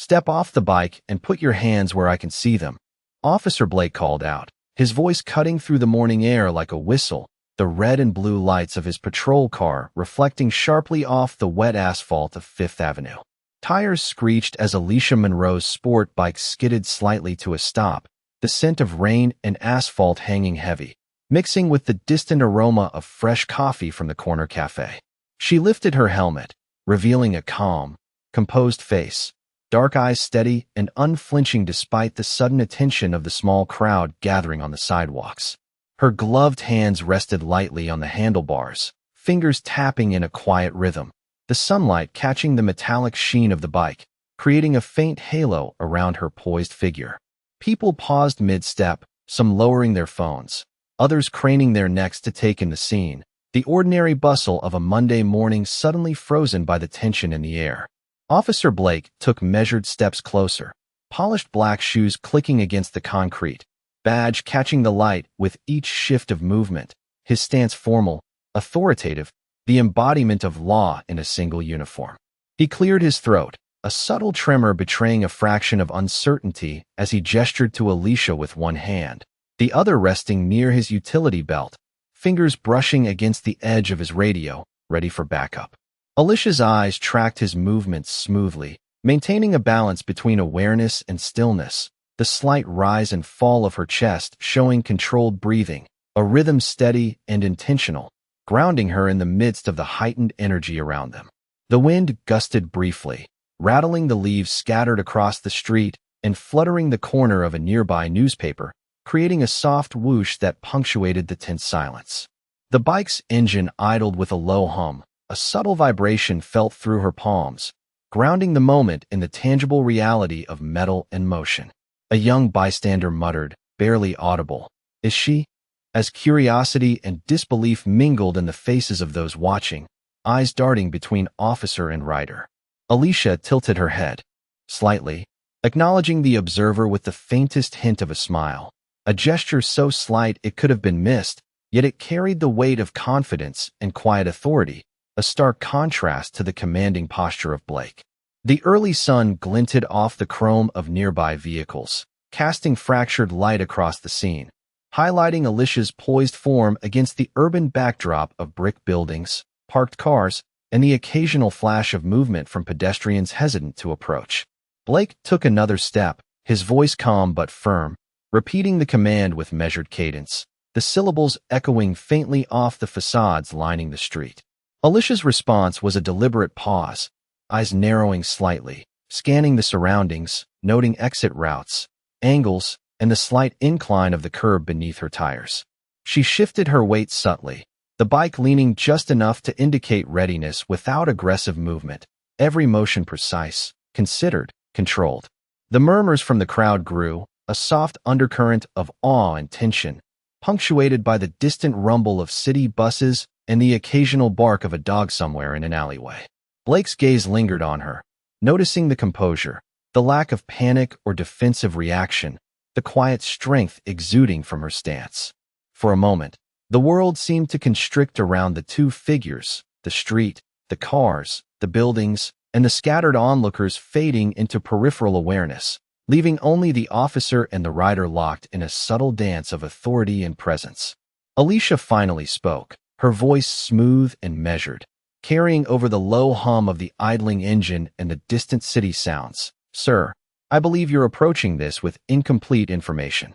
"Step off the bike and put your hands where I can see them," Officer Blake called out, his voice cutting through the morning air like a whistle, the red and blue lights of his patrol car reflecting sharply off the wet asphalt of Fifth Avenue. Tires screeched as Alicia Monroe's sport bike skidded slightly to a stop, the scent of rain and asphalt hanging heavy, mixing with the distant aroma of fresh coffee from the corner cafe. She lifted her helmet, revealing a calm, composed face, dark eyes steady and unflinching despite the sudden attention of the small crowd gathering on the sidewalks. Her gloved hands rested lightly on the handlebars, fingers tapping in a quiet rhythm, the sunlight catching the metallic sheen of the bike, creating a faint halo around her poised figure. People paused mid-step, some lowering their phones, others craning their necks to take in the scene, the ordinary bustle of a Monday morning suddenly frozen by the tension in the air. Officer Blake took measured steps closer, polished black shoes clicking against the concrete, badge catching the light with each shift of movement, his stance formal, authoritative, the embodiment of law in a single uniform. He cleared his throat, a subtle tremor betraying a fraction of uncertainty as he gestured to Alicia with one hand, the other resting near his utility belt, fingers brushing against the edge of his radio, ready for backup. Alicia's eyes tracked his movements smoothly, maintaining a balance between awareness and stillness, the slight rise and fall of her chest showing controlled breathing, a rhythm steady and intentional, grounding her in the midst of the heightened energy around them. The wind gusted briefly, rattling the leaves scattered across the street and fluttering the corner of a nearby newspaper, creating a soft whoosh that punctuated the tense silence. The bike's engine idled with a low hum, a subtle vibration felt through her palms, grounding the moment in the tangible reality of metal and motion. A young bystander muttered, barely audible, "Is she?" as curiosity and disbelief mingled in the faces of those watching, eyes darting between officer and rider. Alicia tilted her head, slightly, acknowledging the observer with the faintest hint of a smile, a gesture so slight it could have been missed, yet it carried the weight of confidence and quiet authority, a stark contrast to the commanding posture of Blake. The early sun glinted off the chrome of nearby vehicles, casting fractured light across the scene, highlighting Alicia's poised form against the urban backdrop of brick buildings, parked cars, and the occasional flash of movement from pedestrians hesitant to approach. Blake took another step, his voice calm but firm, repeating the command with measured cadence, the syllables echoing faintly off the facades lining the street. Alicia's response was a deliberate pause, eyes narrowing slightly, scanning the surroundings, noting exit routes, angles, and the slight incline of the curb beneath her tires. She shifted her weight subtly, the bike leaning just enough to indicate readiness without aggressive movement, every motion precise, considered, controlled. The murmurs from the crowd grew, a soft undercurrent of awe and tension, punctuated by the distant rumble of city buses and the occasional bark of a dog somewhere in an alleyway. Blake's gaze lingered on her, noticing the composure, the lack of panic or defensive reaction, the quiet strength exuding from her stance. For a moment, the world seemed to constrict around the two figures, the street, the cars, the buildings, and the scattered onlookers fading into peripheral awareness, leaving only the officer and the rider locked in a subtle dance of authority and presence. Alicia finally spoke, her voice smooth and measured, carrying over the low hum of the idling engine and the distant city sounds. "Sir, I believe you're approaching this with incomplete information."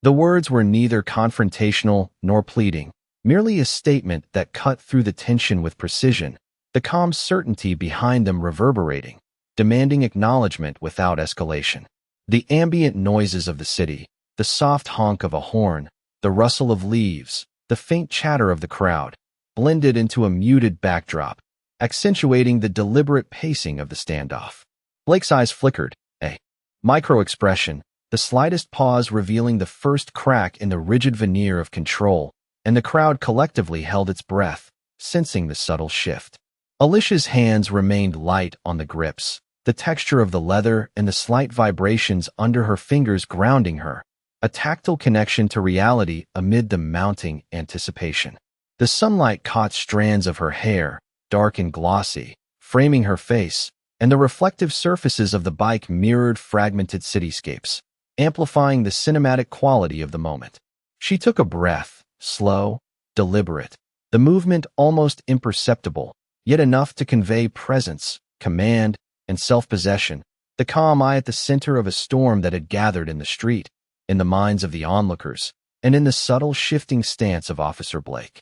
The words were neither confrontational nor pleading, merely a statement that cut through the tension with precision, the calm certainty behind them reverberating, demanding acknowledgement without escalation. The ambient noises of the city, the soft honk of a horn, the rustle of leaves, the faint chatter of the crowd, blended into a muted backdrop, accentuating the deliberate pacing of the standoff. Blake's eyes flickered, a micro-expression, the slightest pause revealing the first crack in the rigid veneer of control, and the crowd collectively held its breath, sensing the subtle shift. Alicia's hands remained light on the grips, the texture of the leather and the slight vibrations under her fingers grounding her, a tactile connection to reality amid the mounting anticipation. The sunlight caught strands of her hair, dark and glossy, framing her face, and the reflective surfaces of the bike mirrored fragmented cityscapes, amplifying the cinematic quality of the moment. She took a breath, slow, deliberate, the movement almost imperceptible, yet enough to convey presence, command, and self-possession, the calm eye at the center of a storm that had gathered in the street, in the minds of the onlookers, and in the subtle shifting stance of Officer Blake.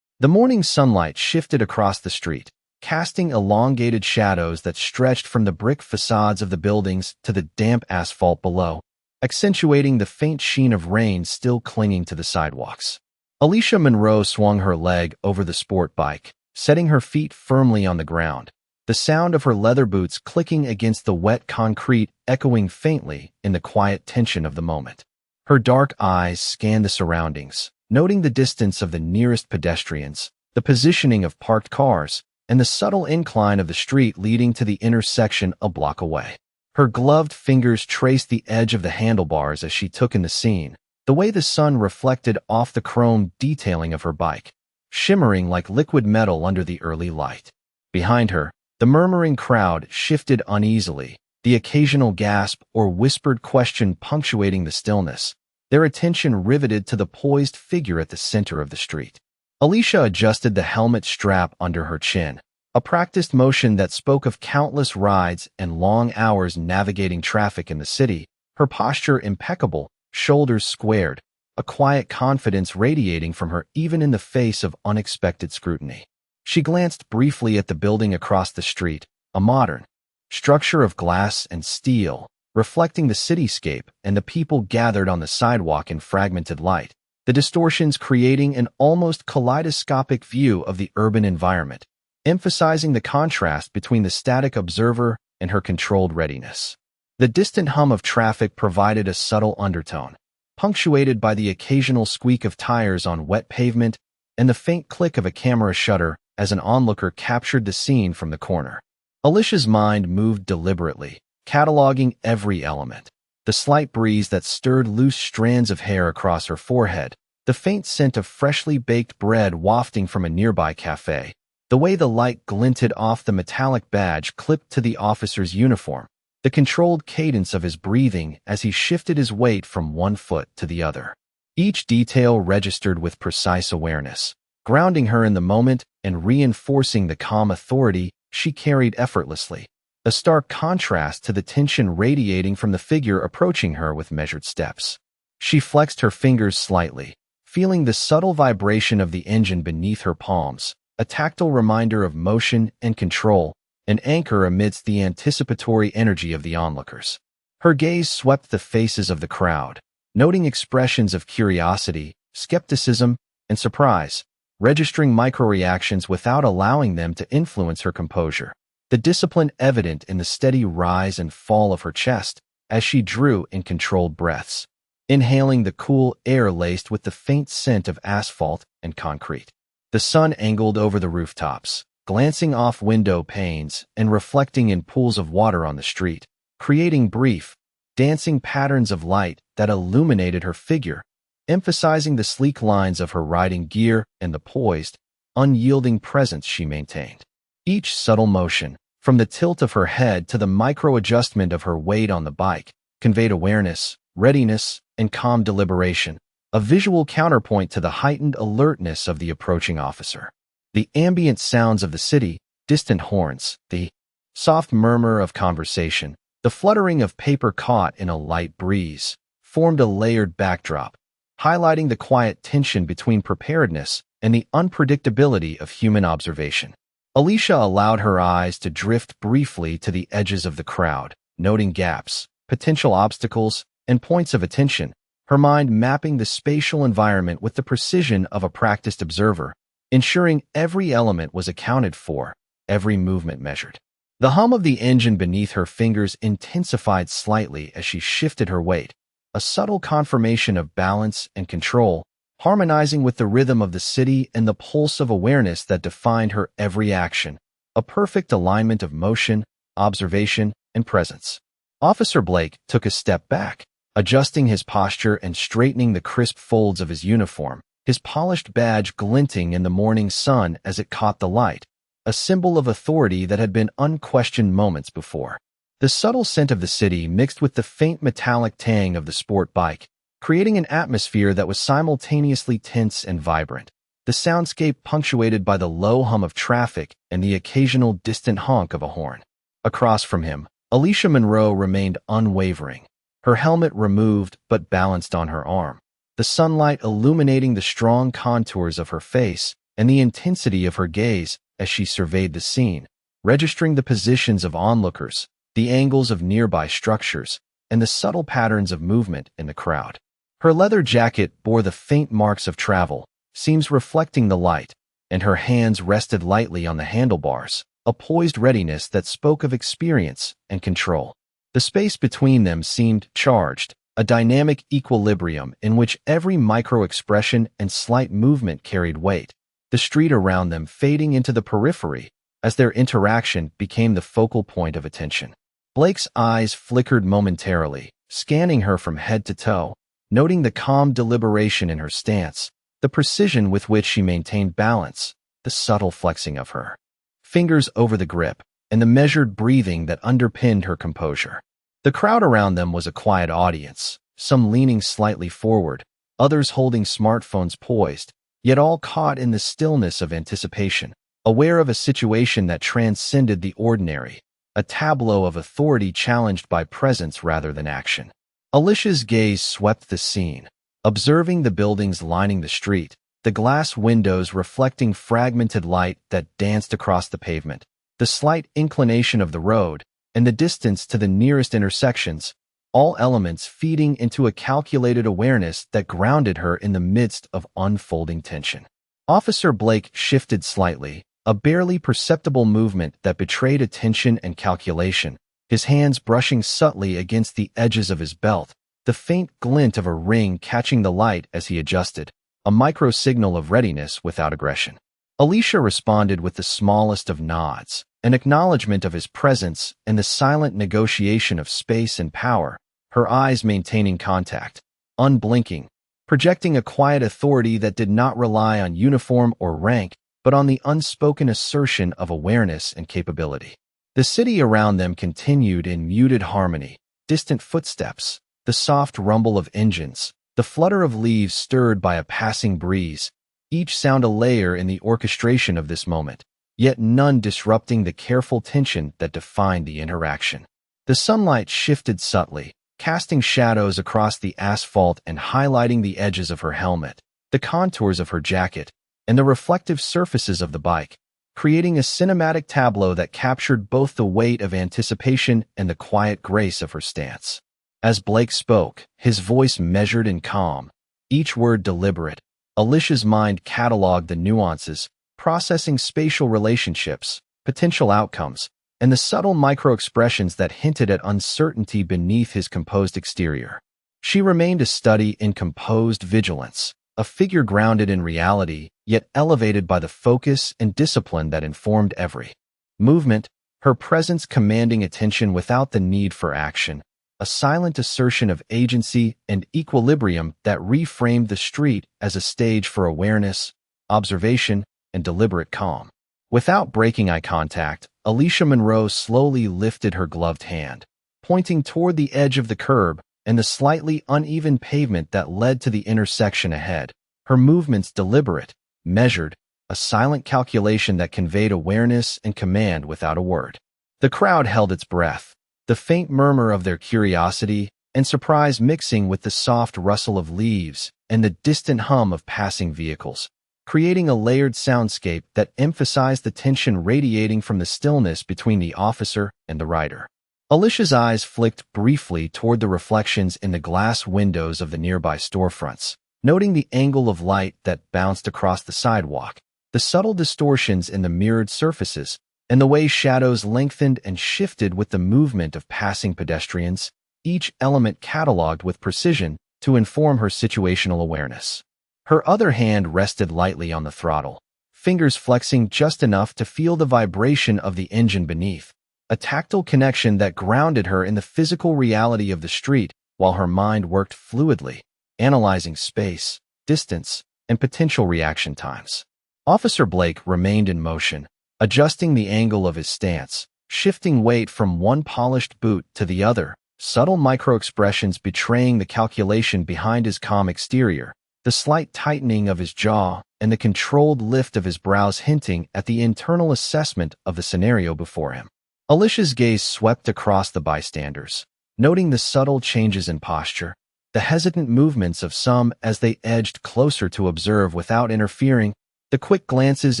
The morning sunlight shifted across the street, casting elongated shadows that stretched from the brick facades of the buildings to the damp asphalt below, accentuating the faint sheen of rain still clinging to the sidewalks. Alicia Monroe swung her leg over the sport bike, setting her feet firmly on the ground, the sound of her leather boots clicking against the wet concrete echoing faintly in the quiet tension of the moment. Her dark eyes scanned the surroundings, noting the distance of the nearest pedestrians, the positioning of parked cars, and the subtle incline of the street leading to the intersection a block away. Her gloved fingers traced the edge of the handlebars as she took in the scene, the way the sun reflected off the chrome detailing of her bike, shimmering like liquid metal under the early light. Behind her, the murmuring crowd shifted uneasily, the occasional gasp or whispered question punctuating the stillness, their attention riveted to the poised figure at the center of the street. Alicia adjusted the helmet strap under her chin, a practiced motion that spoke of countless rides and long hours navigating traffic in the city, her posture impeccable, shoulders squared, a quiet confidence radiating from her even in the face of unexpected scrutiny. She glanced briefly at the building across the street, a modern structure of glass and steel, reflecting the cityscape and the people gathered on the sidewalk in fragmented light, the distortions creating an almost kaleidoscopic view of the urban environment, emphasizing the contrast between the static observer and her controlled readiness. The distant hum of traffic provided a subtle undertone, punctuated by the occasional squeak of tires on wet pavement and the faint click of a camera shutter as an onlooker captured the scene from the corner. Alicia's mind moved deliberately, cataloging every element. The slight breeze that stirred loose strands of hair across her forehead, the faint scent of freshly baked bread wafting from a nearby cafe, the way the light glinted off the metallic badge clipped to the officer's uniform, the controlled cadence of his breathing as he shifted his weight from one foot to the other. Each detail registered with precise awareness, grounding her in the moment and reinforcing the calm authority she carried effortlessly, a stark contrast to the tension radiating from the figure approaching her with measured steps. She flexed her fingers slightly, feeling the subtle vibration of the engine beneath her palms, a tactile reminder of motion and control, an anchor amidst the anticipatory energy of the onlookers. Her gaze swept the faces of the crowd, noting expressions of curiosity, skepticism, and surprise, registering micro-reactions without allowing them to influence her composure, the discipline evident in the steady rise and fall of her chest as she drew in controlled breaths, inhaling the cool air laced with the faint scent of asphalt and concrete. The sun angled over the rooftops, glancing off window panes and reflecting in pools of water on the street, creating brief, dancing patterns of light that illuminated her figure, emphasizing the sleek lines of her riding gear and the poised, unyielding presence she maintained. Each subtle motion, from the tilt of her head to the micro-adjustment of her weight on the bike, conveyed awareness, readiness, and calm deliberation, a visual counterpoint to the heightened alertness of the approaching officer. The ambient sounds of the city, distant horns, the soft murmur of conversation, the fluttering of paper caught in a light breeze, formed a layered backdrop, highlighting the quiet tension between preparedness and the unpredictability of human observation. Alicia allowed her eyes to drift briefly to the edges of the crowd, noting gaps, potential obstacles, and points of attention, her mind mapping the spatial environment with the precision of a practiced observer, ensuring every element was accounted for, every movement measured. The hum of the engine beneath her fingers intensified slightly as she shifted her weight, a subtle confirmation of balance and control, harmonizing with the rhythm of the city and the pulse of awareness that defined her every action, a perfect alignment of motion, observation, and presence. Officer Blake took a step back, adjusting his posture and straightening the crisp folds of his uniform, his polished badge glinting in the morning sun as it caught the light, a symbol of authority that had been unquestioned moments before. The subtle scent of the city mixed with the faint metallic tang of the sport bike, creating an atmosphere that was simultaneously tense and vibrant. The soundscape punctuated by the low hum of traffic and the occasional distant honk of a horn. Across from him, Alicia Monroe remained unwavering, her helmet removed but balanced on her arm, the sunlight illuminating the strong contours of her face and the intensity of her gaze as she surveyed the scene, registering the positions of onlookers, the angles of nearby structures, and the subtle patterns of movement in the crowd. Her leather jacket bore the faint marks of travel, seams reflecting the light, and her hands rested lightly on the handlebars, a poised readiness that spoke of experience and control. The space between them seemed charged, a dynamic equilibrium in which every micro-expression and slight movement carried weight, the street around them fading into the periphery as their interaction became the focal point of attention. Blake's eyes flickered momentarily, scanning her from head to toe, noting the calm deliberation in her stance, the precision with which she maintained balance, the subtle flexing of her fingers over the grip, and the measured breathing that underpinned her composure. The crowd around them was a quiet audience, some leaning slightly forward, others holding smartphones poised, yet all caught in the stillness of anticipation, aware of a situation that transcended the ordinary, a tableau of authority challenged by presence rather than action. Alicia's gaze swept the scene, observing the buildings lining the street, the glass windows reflecting fragmented light that danced across the pavement, the slight inclination of the road, and the distance to the nearest intersections, all elements feeding into a calculated awareness that grounded her in the midst of unfolding tension. Officer Blake shifted slightly, a barely perceptible movement that betrayed attention and calculation, his hands brushing subtly against the edges of his belt, the faint glint of a ring catching the light as he adjusted, a micro-signal of readiness without aggression. Alicia responded with the smallest of nods, an acknowledgement of his presence and the silent negotiation of space and power, her eyes maintaining contact, unblinking, projecting a quiet authority that did not rely on uniform or rank, but on the unspoken assertion of awareness and capability. The city around them continued in muted harmony, distant footsteps, the soft rumble of engines, the flutter of leaves stirred by a passing breeze, each sound a layer in the orchestration of this moment, yet none disrupting the careful tension that defined the interaction. The sunlight shifted subtly, casting shadows across the asphalt and highlighting the edges of her helmet, the contours of her jacket, and the reflective surfaces of the bike, creating a cinematic tableau that captured both the weight of anticipation and the quiet grace of her stance. As Blake spoke, his voice measured and calm, each word deliberate, Alicia's mind cataloged the nuances, processing spatial relationships, potential outcomes, and the subtle micro-expressions that hinted at uncertainty beneath his composed exterior. She remained a study in composed vigilance, a figure grounded in reality, yet elevated by the focus and discipline that informed every movement, her presence commanding attention without the need for action, a silent assertion of agency and equilibrium that reframed the street as a stage for awareness, observation, and deliberate calm. Without breaking eye contact, Alicia Monroe slowly lifted her gloved hand, pointing toward the edge of the curb and the slightly uneven pavement that led to the intersection ahead, her movements deliberate, measured, a silent calculation that conveyed awareness and command without a word. The crowd held its breath, the faint murmur of their curiosity and surprise mixing with the soft rustle of leaves and the distant hum of passing vehicles, creating a layered soundscape that emphasized the tension radiating from the stillness between the officer and the rider. Alicia's eyes flicked briefly toward the reflections in the glass windows of the nearby storefronts, noting the angle of light that bounced across the sidewalk, the subtle distortions in the mirrored surfaces, and the way shadows lengthened and shifted with the movement of passing pedestrians, each element cataloged with precision to inform her situational awareness. Her other hand rested lightly on the throttle, fingers flexing just enough to feel the vibration of the engine beneath, a tactile connection that grounded her in the physical reality of the street while her mind worked fluidly, analyzing space, distance, and potential reaction times. Officer Blake remained in motion, adjusting the angle of his stance, shifting weight from one polished boot to the other, subtle micro-expressions betraying the calculation behind his calm exterior, the slight tightening of his jaw, and the controlled lift of his brows hinting at the internal assessment of the scenario before him. Alicia's gaze swept across the bystanders, noting the subtle changes in posture, the hesitant movements of some as they edged closer to observe without interfering, the quick glances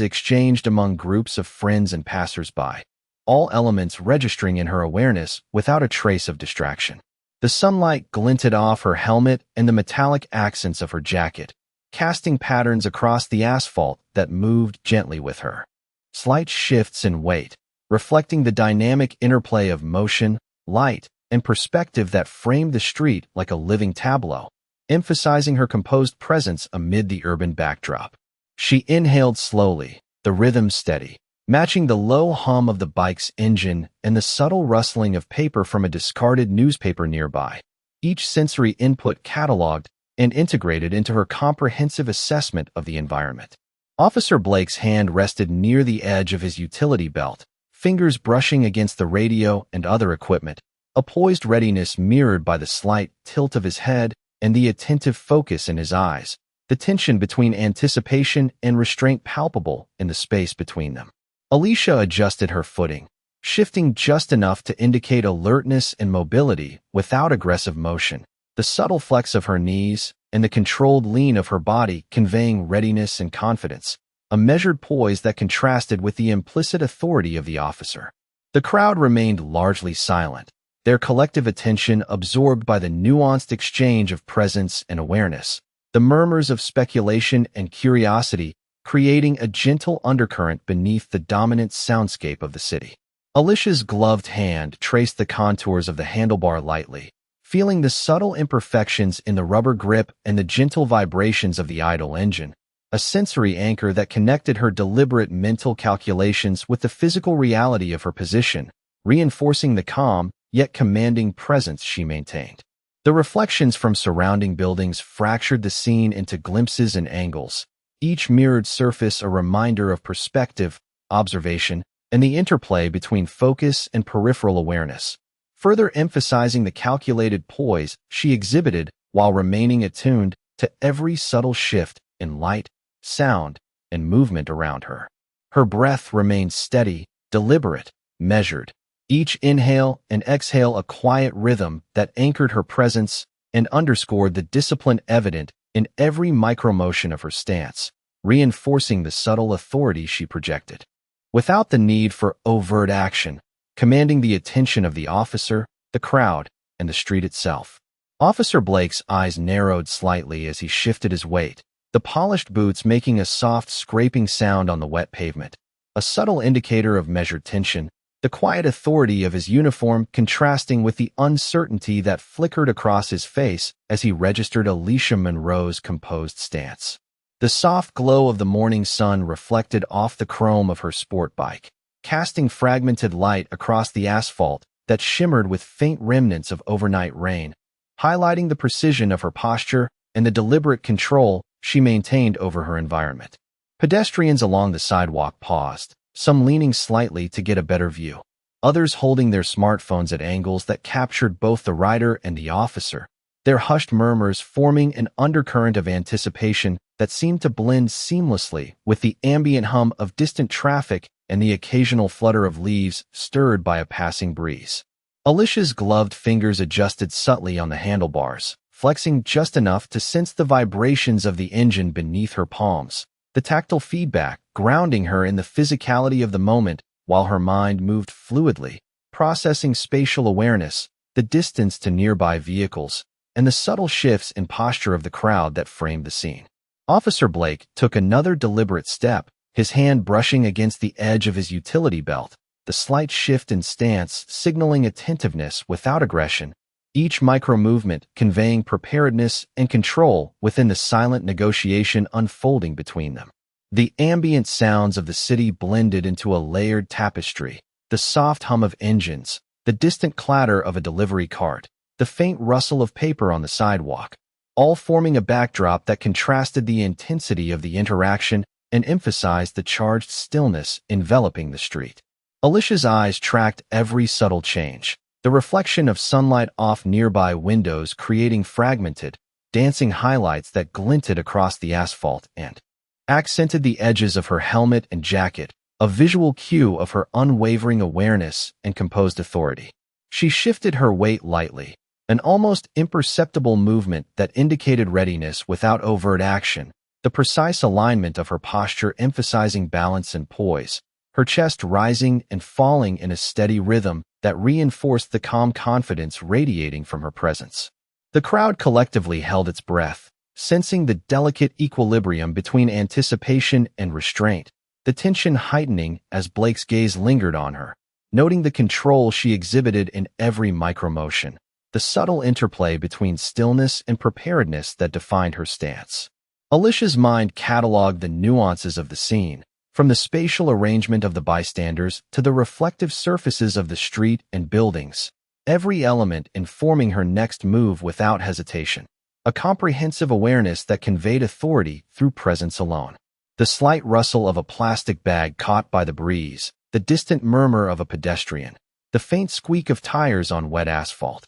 exchanged among groups of friends and passers-by, all elements registering in her awareness without a trace of distraction. The sunlight glinted off her helmet and the metallic accents of her jacket, casting patterns across the asphalt that moved gently with her. Slight shifts in weight, reflecting the dynamic interplay of motion, light, and perspective that framed the street like a living tableau, emphasizing her composed presence amid the urban backdrop. She inhaled slowly, the rhythm steady, matching the low hum of the bike's engine and the subtle rustling of paper from a discarded newspaper nearby, each sensory input cataloged and integrated into her comprehensive assessment of the environment. Officer Blake's hand rested near the edge of his utility belt, fingers brushing against the radio and other equipment, a poised readiness mirrored by the slight tilt of his head and the attentive focus in his eyes, the tension between anticipation and restraint palpable in the space between them. Alicia adjusted her footing, shifting just enough to indicate alertness and mobility without aggressive motion, the subtle flex of her knees and the controlled lean of her body conveying readiness and confidence, a measured poise that contrasted with the implicit authority of the officer. The crowd remained largely silent, their collective attention absorbed by the nuanced exchange of presence and awareness, the murmurs of speculation and curiosity creating a gentle undercurrent beneath the dominant soundscape of the city. Alicia's gloved hand traced the contours of the handlebar lightly, feeling the subtle imperfections in the rubber grip and the gentle vibrations of the idle engine, a sensory anchor that connected her deliberate mental calculations with the physical reality of her position, reinforcing the calm yet commanding presence she maintained. The reflections from surrounding buildings fractured the scene into glimpses and angles, each mirrored surface a reminder of perspective, observation, and the interplay between focus and peripheral awareness, further emphasizing the calculated poise she exhibited while remaining attuned to every subtle shift in light, sound, and movement around her. Her breath remained steady, deliberate, measured, each inhale and exhale a quiet rhythm that anchored her presence and underscored the discipline evident in every micromotion of her stance, reinforcing the subtle authority she projected. Without the need for overt action, commanding the attention of the officer, the crowd, and the street itself. Officer Blake's eyes narrowed slightly as he shifted his weight, the polished boots making a soft scraping sound on the wet pavement, a subtle indicator of measured tension, the quiet authority of his uniform contrasting with the uncertainty that flickered across his face as he registered Alicia Monroe's composed stance. The soft glow of the morning sun reflected off the chrome of her sport bike, casting fragmented light across the asphalt that shimmered with faint remnants of overnight rain, highlighting the precision of her posture and the deliberate control she maintained over her environment. Pedestrians along the sidewalk paused, some leaning slightly to get a better view, others holding their smartphones at angles that captured both the rider and the officer, their hushed murmurs forming an undercurrent of anticipation that seemed to blend seamlessly with the ambient hum of distant traffic and the occasional flutter of leaves stirred by a passing breeze. Alicia's gloved fingers adjusted subtly on the handlebars, flexing just enough to sense the vibrations of the engine beneath her palms, the tactile feedback grounding her in the physicality of the moment while her mind moved fluidly, processing spatial awareness, the distance to nearby vehicles, and the subtle shifts in posture of the crowd that framed the scene. Officer Blake took another deliberate step, his hand brushing against the edge of his utility belt, the slight shift in stance signaling attentiveness without aggression, each micro-movement conveying preparedness and control within the silent negotiation unfolding between them. The ambient sounds of the city blended into a layered tapestry, the soft hum of engines, the distant clatter of a delivery cart, the faint rustle of paper on the sidewalk, all forming a backdrop that contrasted the intensity of the interaction and emphasized the charged stillness enveloping the street. Alicia's eyes tracked every subtle change, the reflection of sunlight off nearby windows creating fragmented, dancing highlights that glinted across the asphalt and accented the edges of her helmet and jacket, a visual cue of her unwavering awareness and composed authority. She shifted her weight lightly, an almost imperceptible movement that indicated readiness without overt action, the precise alignment of her posture emphasizing balance and poise, her chest rising and falling in a steady rhythm that reinforced the calm confidence radiating from her presence. The crowd collectively held its breath, sensing the delicate equilibrium between anticipation and restraint, the tension heightening as Blake's gaze lingered on her, noting the control she exhibited in every micromotion, the subtle interplay between stillness and preparedness that defined her stance. Alicia's mind cataloged the nuances of the scene, from the spatial arrangement of the bystanders to the reflective surfaces of the street and buildings, every element informing her next move without hesitation, a comprehensive awareness that conveyed authority through presence alone. The slight rustle of a plastic bag caught by the breeze, the distant murmur of a pedestrian, the faint squeak of tires on wet asphalt,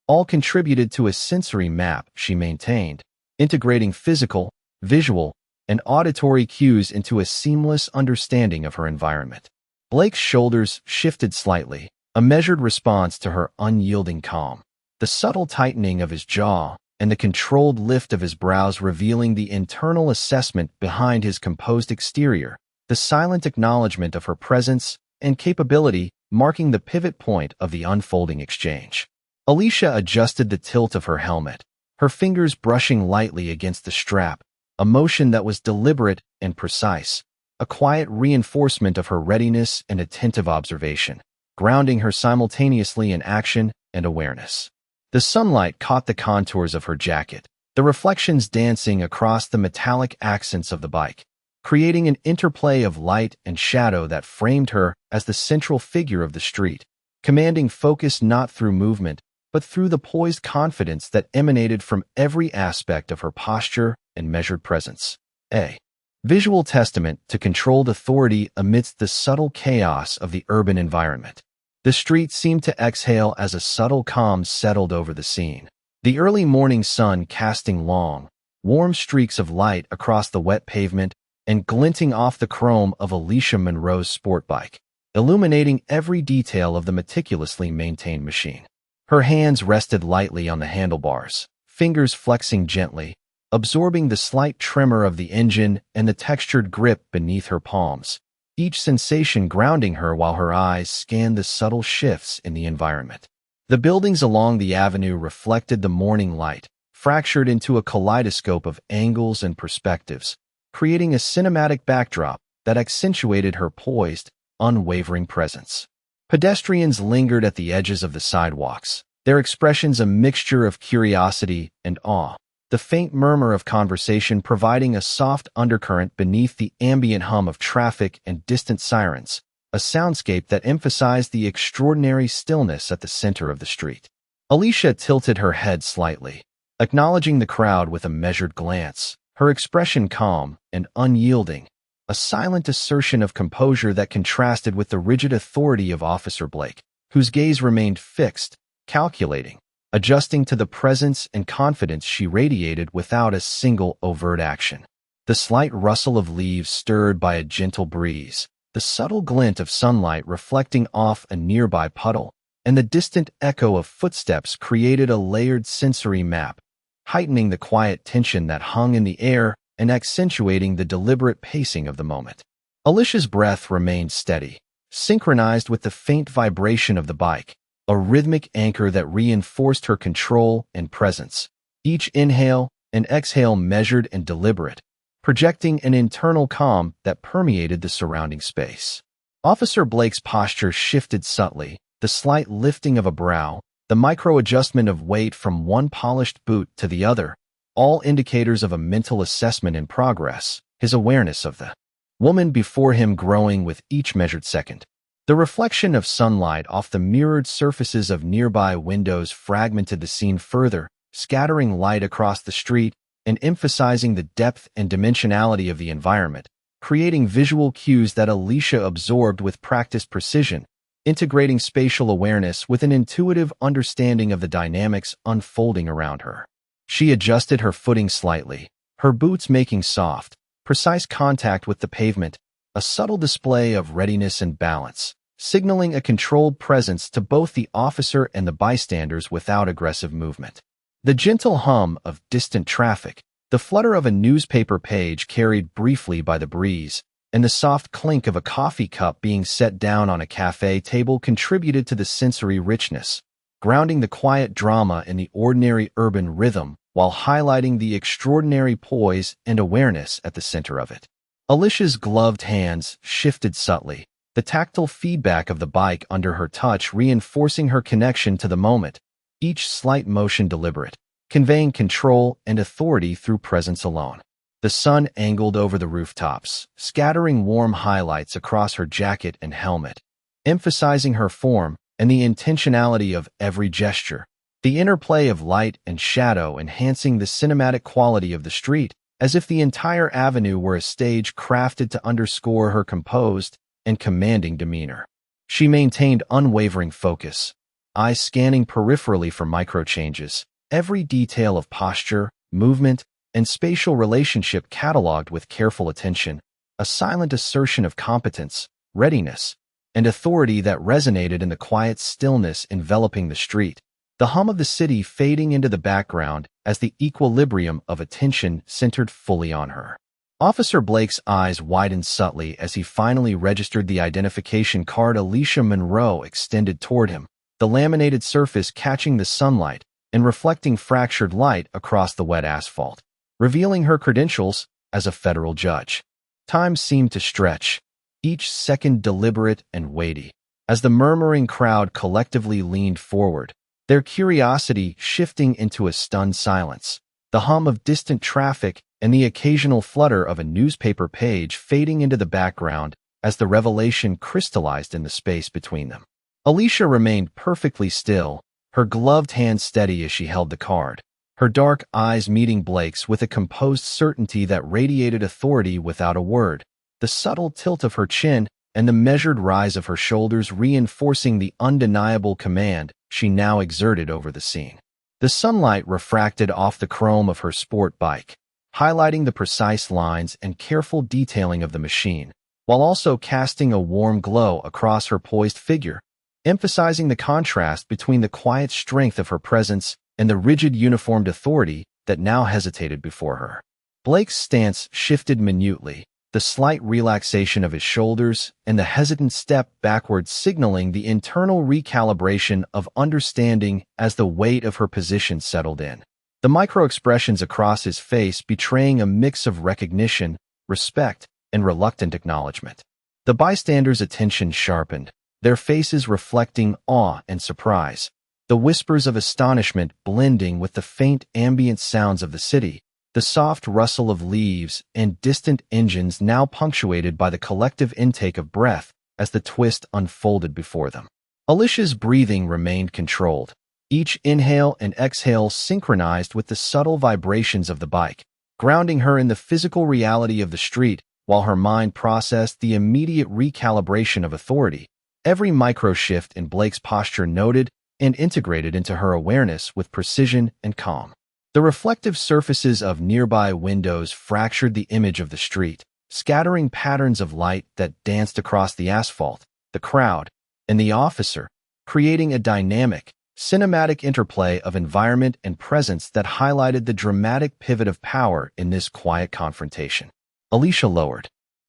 all contributed to a sensory map she maintained, integrating physical, visual, and auditory cues into a seamless understanding of her environment. Blake's shoulders shifted slightly, a measured response to her unyielding calm, the subtle tightening of his jaw and the controlled lift of his brows revealing the internal assessment behind his composed exterior, the silent acknowledgement of her presence and capability marking the pivot point of the unfolding exchange. Alicia adjusted the tilt of her helmet, her fingers brushing lightly against the strap, a motion that was deliberate and precise, a quiet reinforcement of her readiness and attentive observation, grounding her simultaneously in action and awareness. The sunlight caught the contours of her jacket, the reflections dancing across the metallic accents of the bike, creating an interplay of light and shadow that framed her as the central figure of the street, commanding focus not through movement, but through the poised confidence that emanated from every aspect of her posture and measured presence. A visual testament to controlled authority amidst the subtle chaos of the urban environment. The street seemed to exhale as a subtle calm settled over the scene, the early morning sun casting long, warm streaks of light across the wet pavement and glinting off the chrome of Alicia Monroe's sport bike, illuminating every detail of the meticulously maintained machine. Her hands rested lightly on the handlebars, fingers flexing gently, absorbing the slight tremor of the engine and the textured grip beneath her palms, each sensation grounding her while her eyes scanned the subtle shifts in the environment. The buildings along the avenue reflected the morning light, fractured into a kaleidoscope of angles and perspectives, creating a cinematic backdrop that accentuated her poised, unwavering presence. Pedestrians lingered at the edges of the sidewalks, their expressions a mixture of curiosity and awe, the faint murmur of conversation providing a soft undercurrent beneath the ambient hum of traffic and distant sirens, a soundscape that emphasized the extraordinary stillness at the center of the street. Alicia tilted her head slightly, acknowledging the crowd with a measured glance, her expression calm and unyielding, a silent assertion of composure that contrasted with the rigid authority of Officer Blake, whose gaze remained fixed, calculating, adjusting to the presence and confidence she radiated without a single overt action. The slight rustle of leaves stirred by a gentle breeze, the subtle glint of sunlight reflecting off a nearby puddle, and the distant echo of footsteps created a layered sensory map, heightening the quiet tension that hung in the air and accentuating the deliberate pacing of the moment. Alicia's breath remained steady, synchronized with the faint vibration of the bike, a rhythmic anchor that reinforced her control and presence, each inhale and exhale measured and deliberate, projecting an internal calm that permeated the surrounding space. Officer Blake's posture shifted subtly, the slight lifting of a brow, the micro-adjustment of weight from one polished boot to the other, all indicators of a mental assessment in progress, his awareness of the woman before him growing with each measured second. The reflection of sunlight off the mirrored surfaces of nearby windows fragmented the scene further, scattering light across the street and emphasizing the depth and dimensionality of the environment, creating visual cues that Alicia absorbed with practiced precision, integrating spatial awareness with an intuitive understanding of the dynamics unfolding around her. She adjusted her footing slightly, her boots making soft, precise contact with the pavement, a subtle display of readiness and balance, signaling a controlled presence to both the officer and the bystanders without aggressive movement. The gentle hum of distant traffic, the flutter of a newspaper page carried briefly by the breeze, and the soft clink of a coffee cup being set down on a cafe table contributed to the sensory richness, grounding the quiet drama in the ordinary urban rhythm while highlighting the extraordinary poise and awareness at the center of it. Alicia's gloved hands shifted subtly, the tactile feedback of the bike under her touch reinforcing her connection to the moment, each slight motion deliberate, conveying control and authority through presence alone. The sun angled over the rooftops, scattering warm highlights across her jacket and helmet, emphasizing her form and the intentionality of every gesture, the interplay of light and shadow enhancing the cinematic quality of the street, as if the entire avenue were a stage crafted to underscore her composed and commanding demeanor. She maintained unwavering focus, eyes scanning peripherally for micro-changes, every detail of posture, movement, and spatial relationship cataloged with careful attention, a silent assertion of competence, readiness, and authority that resonated in the quiet stillness enveloping the street, the hum of the city fading into the background as the equilibrium of attention centered fully on her. Officer Blake's eyes widened subtly as he finally registered the identification card Alicia Monroe extended toward him, the laminated surface catching the sunlight and reflecting fractured light across the wet asphalt, revealing her credentials as a federal judge. Time seemed to stretch, each second deliberate and weighty, as the murmuring crowd collectively leaned forward, their curiosity shifting into a stunned silence, the hum of distant traffic and the occasional flutter of a newspaper page fading into the background as the revelation crystallized in the space between them. Alicia remained perfectly still, her gloved hand steady as she held the card, her dark eyes meeting Blake's with a composed certainty that radiated authority without a word, the subtle tilt of her chin and the measured rise of her shoulders reinforcing the undeniable command she now exerted over the scene. The sunlight refracted off the chrome of her sport bike, highlighting the precise lines and careful detailing of the machine, while also casting a warm glow across her poised figure, emphasizing the contrast between the quiet strength of her presence and the rigid uniformed authority that now hesitated before her. Blake's stance shifted minutely, the slight relaxation of his shoulders and the hesitant step backward signaling the internal recalibration of understanding as the weight of her position settled in. The micro-expressions across his face betraying a mix of recognition, respect, and reluctant acknowledgement. The bystanders' attention sharpened, their faces reflecting awe and surprise, the whispers of astonishment blending with the faint ambient sounds of the city, the soft rustle of leaves and distant engines now punctuated by the collective intake of breath as the twist unfolded before them. Alicia's breathing remained controlled, each inhale and exhale synchronized with the subtle vibrations of the bike, grounding her in the physical reality of the street while her mind processed the immediate recalibration of authority, every micro-shift in Blake's posture noted and integrated into her awareness with precision and calm. The reflective surfaces of nearby windows fractured the image of the street, scattering patterns of light that danced across the asphalt, the crowd, and the officer, creating a dynamic, cinematic interplay of environment and presence that highlighted the dramatic pivot of power in this quiet confrontation. Alicia lowered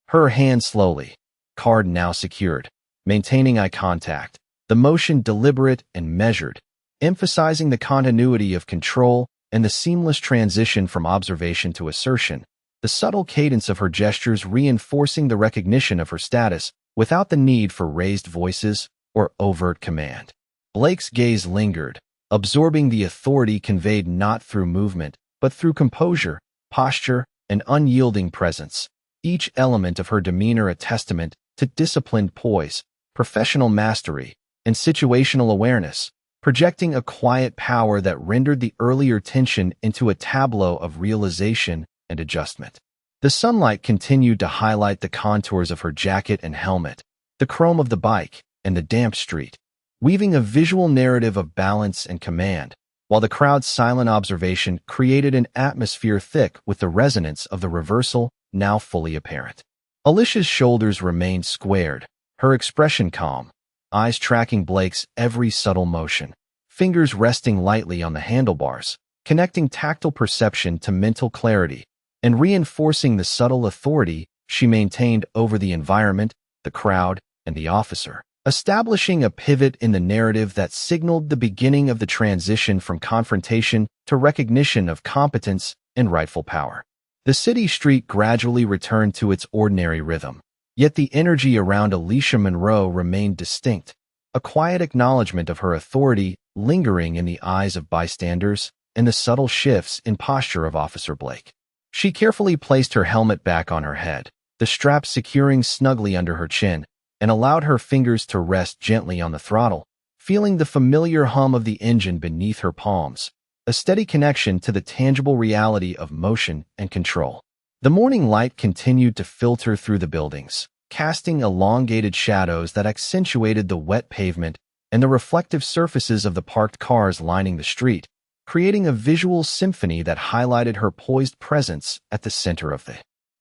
her hand slowly, card now secured, maintaining eye contact, the motion deliberate and measured, emphasizing the continuity of control and the seamless transition from observation to assertion, the subtle cadence of her gestures reinforcing the recognition of her status without the need for raised voices or overt command. Blake's gaze lingered, absorbing the authority conveyed not through movement, but through composure, posture, and unyielding presence, each element of her demeanor a testament to disciplined poise, professional mastery, and situational awareness, projecting a quiet power that rendered the earlier tension into a tableau of realization and adjustment. The sunlight continued to highlight the contours of her jacket and helmet, the chrome of the bike, and the damp street, weaving a visual narrative of balance and command, while the crowd's silent observation created an atmosphere thick with the resonance of the reversal now fully apparent. Alicia's shoulders remained squared, her expression calm, eyes tracking Blake's every subtle motion, fingers resting lightly on the handlebars, connecting tactile perception to mental clarity, and reinforcing the subtle authority she maintained over the environment, the crowd, and the officer, establishing a pivot in the narrative that signaled the beginning of the transition from confrontation to recognition of competence and rightful power. The city street gradually returned to its ordinary rhythm, yet the energy around Alicia Monroe remained distinct, a quiet acknowledgement of her authority lingering in the eyes of bystanders and the subtle shifts in posture of Officer Blake. She carefully placed her helmet back on her head, the strap securing snugly under her chin, and allowed her fingers to rest gently on the throttle, feeling the familiar hum of the engine beneath her palms, a steady connection to the tangible reality of motion and control. The morning light continued to filter through the buildings, casting elongated shadows that accentuated the wet pavement and the reflective surfaces of the parked cars lining the street, creating a visual symphony that highlighted her poised presence at the center of the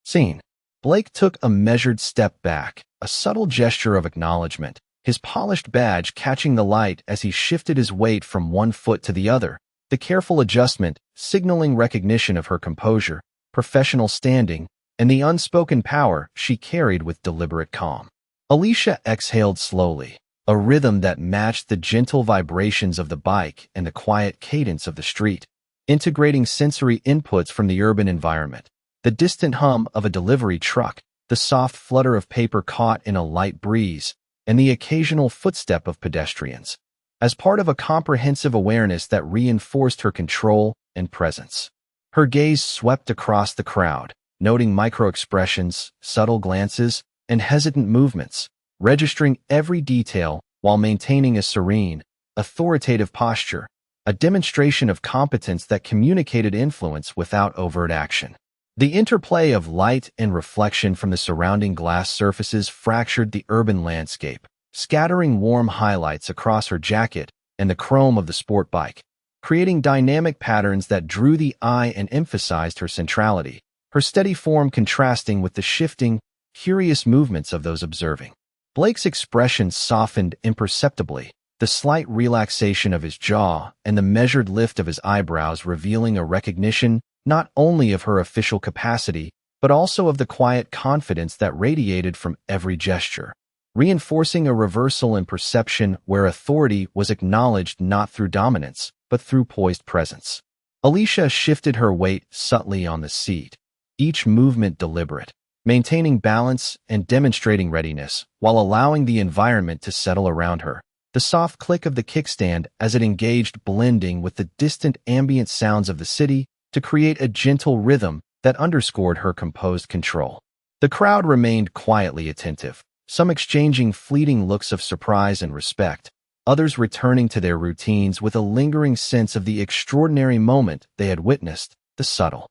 scene. Blake took a measured step back, a subtle gesture of acknowledgement, his polished badge catching the light as he shifted his weight from one foot to the other, the careful adjustment signaling recognition of her composure, professional standing, and the unspoken power she carried with deliberate calm. Alicia exhaled slowly, a rhythm that matched the gentle vibrations of the bike and the quiet cadence of the street, integrating sensory inputs from the urban environment. The distant hum of a delivery truck, the soft flutter of paper caught in a light breeze, and the occasional footstep of pedestrians, as part of a comprehensive awareness that reinforced her control and presence. Her gaze swept across the crowd, noting micro-expressions, subtle glances, and hesitant movements, registering every detail while maintaining a serene, authoritative posture, a demonstration of competence that communicated influence without overt action. The interplay of light and reflection from the surrounding glass surfaces fractured the urban landscape, scattering warm highlights across her jacket and the chrome of the sport bike, creating dynamic patterns that drew the eye and emphasized her centrality, her steady form contrasting with the shifting, curious movements of those observing. Blake's expression softened imperceptibly, the slight relaxation of his jaw and the measured lift of his eyebrows revealing a recognition not only of her official capacity, but also of the quiet confidence that radiated from every gesture, reinforcing a reversal in perception where authority was acknowledged not through dominance, but through poised presence. Alicia shifted her weight subtly on the seat, each movement deliberate, maintaining balance and demonstrating readiness while allowing the environment to settle around her. The soft click of the kickstand as it engaged blending with the distant ambient sounds of the city to create a gentle rhythm that underscored her composed control. The crowd remained quietly attentive, some exchanging fleeting looks of surprise and respect, others returning to their routines with a lingering sense of the extraordinary moment they had witnessed, the subtle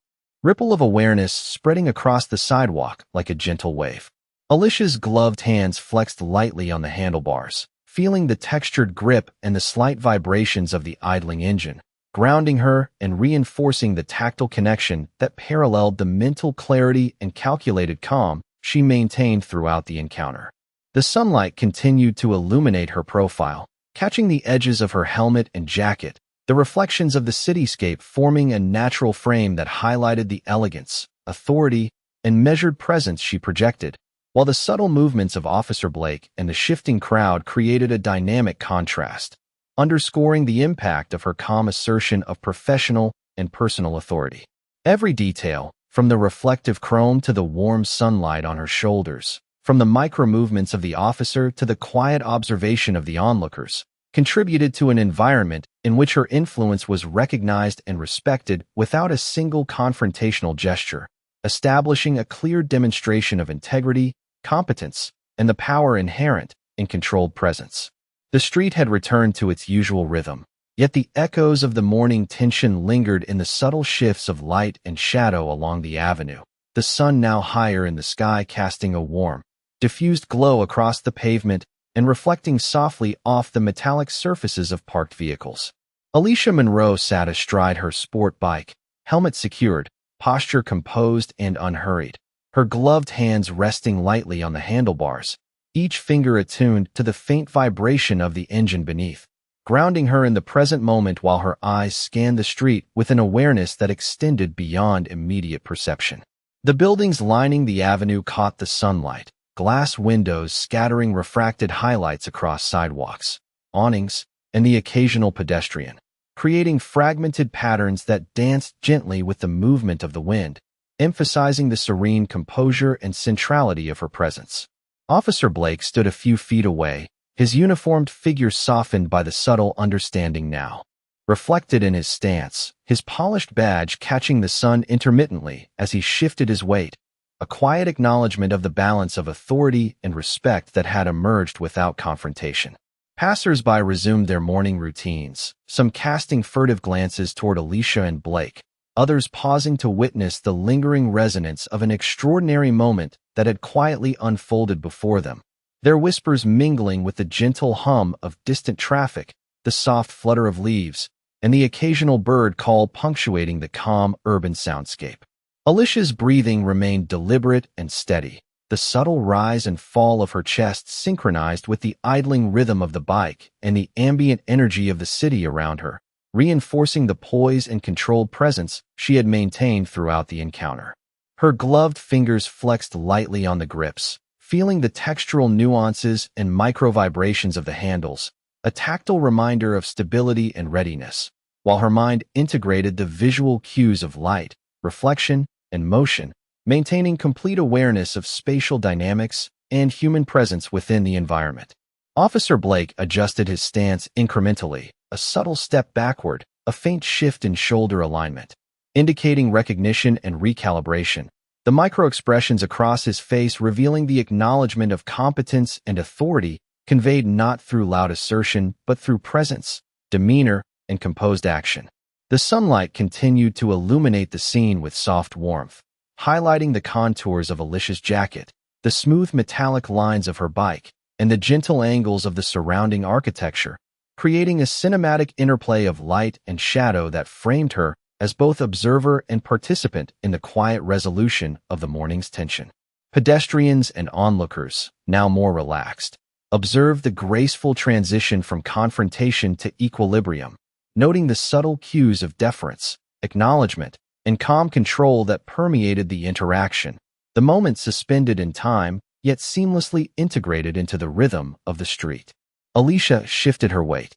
ripple of awareness spreading across the sidewalk like a gentle wave. Alicia's gloved hands flexed lightly on the handlebars, feeling the textured grip and the slight vibrations of the idling engine, grounding her and reinforcing the tactile connection that paralleled the mental clarity and calculated calm she maintained throughout the encounter. The sunlight continued to illuminate her profile, catching the edges of her helmet and jacket, the reflections of the cityscape forming a natural frame that highlighted the elegance, authority, and measured presence she projected, while the subtle movements of Officer Blake and the shifting crowd created a dynamic contrast, underscoring the impact of her calm assertion of professional and personal authority. Every detail, from the reflective chrome to the warm sunlight on her shoulders, from the micro-movements of the officer to the quiet observation of the onlookers, contributed to an environment in which her influence was recognized and respected without a single confrontational gesture, establishing a clear demonstration of integrity, competence, and the power inherent in controlled presence. The street had returned to its usual rhythm, yet the echoes of the morning tension lingered in the subtle shifts of light and shadow along the avenue, the sun now higher in the sky casting a warm, diffused glow across the pavement and reflecting softly off the metallic surfaces of parked vehicles. Alicia Monroe sat astride her sport bike, helmet secured, posture composed and unhurried, her gloved hands resting lightly on the handlebars, each finger attuned to the faint vibration of the engine beneath, grounding her in the present moment while her eyes scanned the street with an awareness that extended beyond immediate perception. The buildings lining the avenue caught the sunlight, glass windows scattering refracted highlights across sidewalks, awnings, and the occasional pedestrian, creating fragmented patterns that danced gently with the movement of the wind, emphasizing the serene composure and centrality of her presence. Officer Blake stood a few feet away, his uniformed figure softened by the subtle understanding now reflected in his stance, his polished badge catching the sun intermittently as he shifted his weight, a quiet acknowledgement of the balance of authority and respect that had emerged without confrontation. Passers-by resumed their morning routines, some casting furtive glances toward Alicia and Blake, others pausing to witness the lingering resonance of an extraordinary moment that had quietly unfolded before them, their whispers mingling with the gentle hum of distant traffic, the soft flutter of leaves, and the occasional bird call punctuating the calm urban soundscape. Alicia's breathing remained deliberate and steady, the subtle rise and fall of her chest synchronized with the idling rhythm of the bike and the ambient energy of the city around her, reinforcing the poise and controlled presence she had maintained throughout the encounter. Her gloved fingers flexed lightly on the grips, feeling the textural nuances and micro-vibrations of the handles, a tactile reminder of stability and readiness, while her mind integrated the visual cues of light, reflection, and motion, maintaining complete awareness of spatial dynamics and human presence within the environment. Officer Blake adjusted his stance incrementally, a subtle step backward, a faint shift in shoulder alignment, indicating recognition and recalibration, the micro-expressions across his face revealing the acknowledgement of competence and authority conveyed not through loud assertion but through presence, demeanor, and composed action. The sunlight continued to illuminate the scene with soft warmth, highlighting the contours of Alicia's jacket, the smooth metallic lines of her bike, and the gentle angles of the surrounding architecture, creating a cinematic interplay of light and shadow that framed her as both observer and participant in the quiet resolution of the morning's tension. Pedestrians and onlookers, now more relaxed, observed the graceful transition from confrontation to equilibrium, noting the subtle cues of deference, acknowledgement, and calm control that permeated the interaction, the moment suspended in time, yet seamlessly integrated into the rhythm of the street. Alicia shifted her weight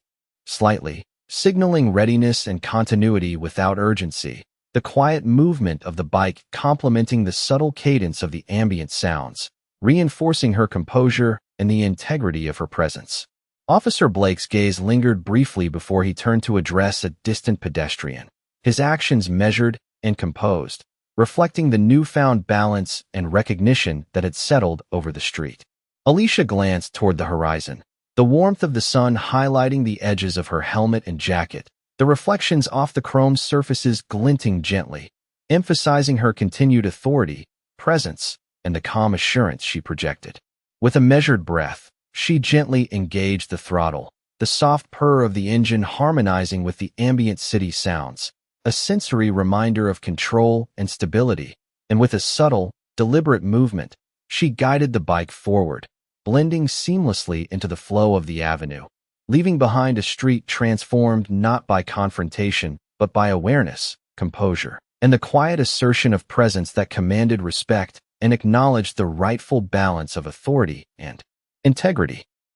slightly, signaling readiness and continuity without urgency, the quiet movement of the bike complementing the subtle cadence of the ambient sounds, reinforcing her composure and the integrity of her presence. Officer Blake's gaze lingered briefly before he turned to address a distant pedestrian, his actions measured and composed, reflecting the newfound balance and recognition that had settled over the street. Alicia glanced toward the horizon, the warmth of the sun highlighting the edges of her helmet and jacket, the reflections off the chrome surfaces glinting gently, emphasizing her continued authority, presence, and the calm assurance she projected. With a measured breath, she gently engaged the throttle, the soft purr of the engine harmonizing with the ambient city sounds, a sensory reminder of control and stability, and with a subtle, deliberate movement, she guided the bike forward, blending seamlessly into the flow of the avenue, leaving behind a street transformed not by confrontation, but by awareness, composure, and the quiet assertion of presence that commanded respect and acknowledged the rightful balance of authority and integrity.